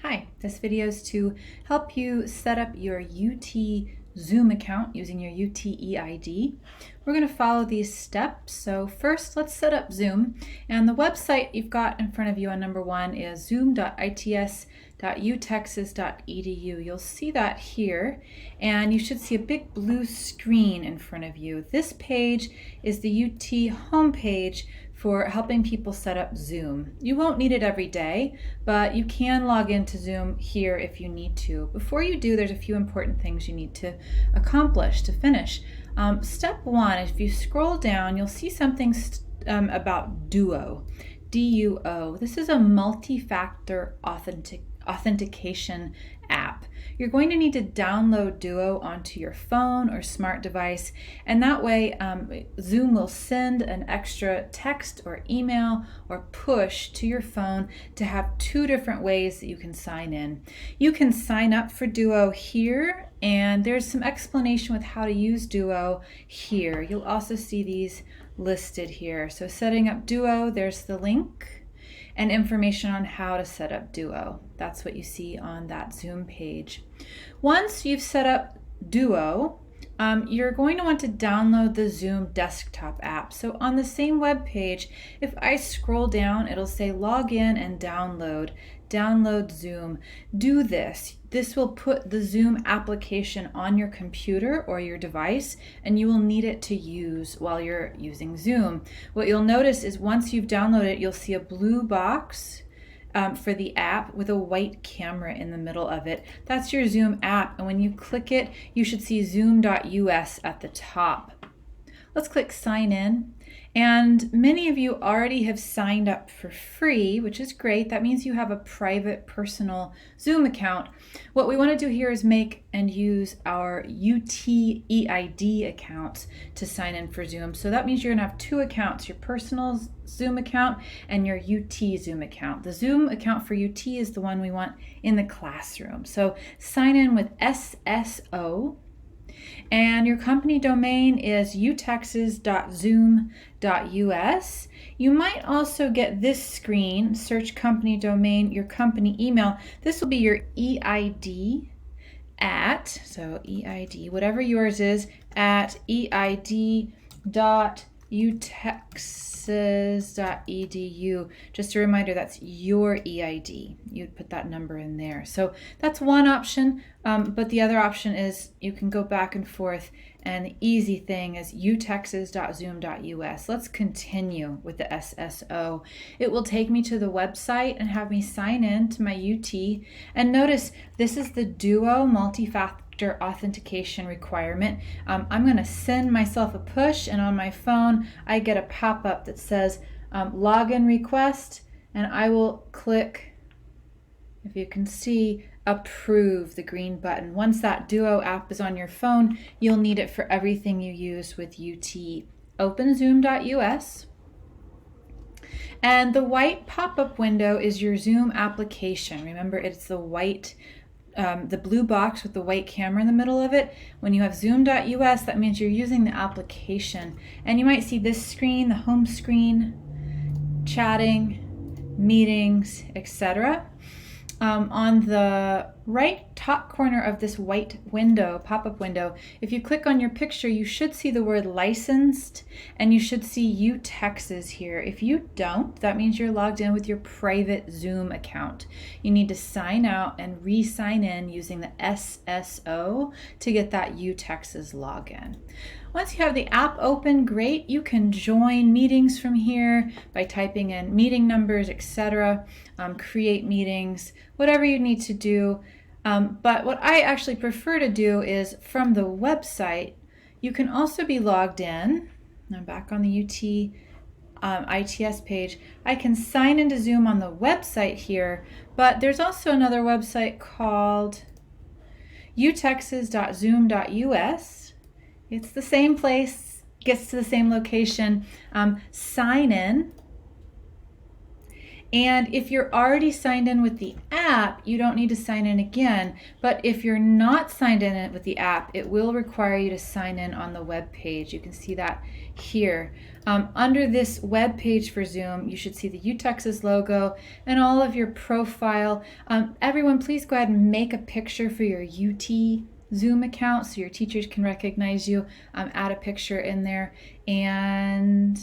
Hi, this video is to help you set up your UT Zoom account using your UT EID. We're going to follow these steps. So first, let's set up Zoom. And the website you've got in front of you on number one is zoom.its.utexas.edu. You'll see that here, and you should see a big blue screen in front of you. This page is the UT homepage for helping people set up Zoom. You won't need it every day, but you can log into Zoom here if you need to. Before you do, there's a few important things you need to accomplish to finish. Step one, if you scroll down, you'll see something about Duo, D-U-O. This is a multi-factor authentication app. You're going to need to download Duo onto your phone or smart device, and that way Zoom will send an extra text or email or push to your phone to have two different ways that you can sign in. You can sign up for Duo here, and there's some explanation with how to use Duo here. You'll also see these listed here. So setting up Duo, there's the link and information on how to set up Duo. That's what you see on that Zoom page. Once you've set up Duo, you're going to want to download the Zoom desktop app. So on the same web page, if I scroll down, it'll say log in and download Zoom. Do this. This will put the Zoom application on your computer or your device, and you will need it to use while you're using Zoom. What you'll notice is once you've downloaded it, you'll see a blue box for the app with a white camera in the middle of it. That's your Zoom app, and when you click it, you should see zoom.us at the top. Let's click sign in. And many of you already have signed up for free, which is great. That means you have a private personal Zoom account. What we want to do here is make and use our UT EID accounts to sign in for Zoom. So that means you're going to have two accounts, your personal Zoom account and your UT Zoom account. The Zoom account for UT is the one we want in the classroom. So sign in with SSO. And your company domain is utexas.zoom.us. You might also get this screen, search company domain, your company email. This will be your EID so EID, whatever yours is, at eid.utexas.edu. Just a reminder, that's your EID. You'd put that number in there. So that's one option, but the other option is you can go back and forth, and the easy thing is utexas.zoom.us. Let's continue with the SSO. It will take me to the website and have me sign in to my UT. And notice this is the Duo multi-factor authentication requirement. I'm going to send myself a push, and on my phone I get a pop-up that says login request, and I will click, if you can see, approve, the green button. Once that Duo app is on your phone, you'll need it for everything you use with UT. Open zoom.us. And the white pop-up window is your Zoom application. Remember, it's the white the blue box with the white camera in the middle of it. When you have zoom.us, that means you're using the application. And you might see this screen, the home screen, chatting, meetings, etc. On the right top corner of this white window, pop-up window, if you click on your picture, you should see the word licensed, and you should see UTexas here. If you don't, that means you're logged in with your private Zoom account. You need to sign out and re-sign in using the SSO to get that UTexas login. Once you have the app open, great. You can join meetings from here by typing in meeting numbers, etc., create meetings, whatever you need to do. But what I actually prefer to do is from the website, you can also be logged in. I'm back on the UT ITS page. I can sign into Zoom on the website here, but there's also another website called utexas.zoom.us. It's the same place, gets to the same location. Sign in, And if you're already signed in with the app, you don't need to sign in again. But if you're not signed in with the app, it will require you to sign in on the web page. You can see that here. Under this web page for Zoom, you should see the UTexas logo and all of your profile. Everyone, please go ahead and make a picture for your UT Zoom account so your teachers can recognize you. Add a picture in there. And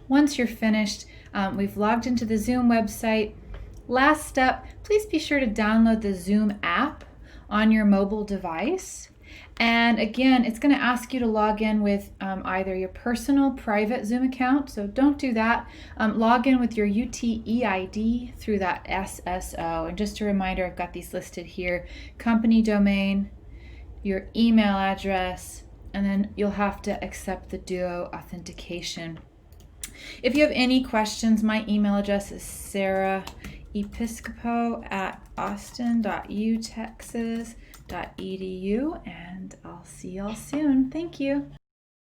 once you're finished, we've logged into the Zoom website. Last step, please be sure to download the Zoom app on your mobile device. And again, it's going to ask you to log in with either your personal private Zoom account, so don't do that. Log in with your UTEID through that SSO. And just a reminder, I've got these listed here: company domain, your email address, and then you'll have to accept the Duo authentication. If you have any questions, my email address is sarahepiscopo@austin.utexas.edu, and I'll see y'all soon. Thank you.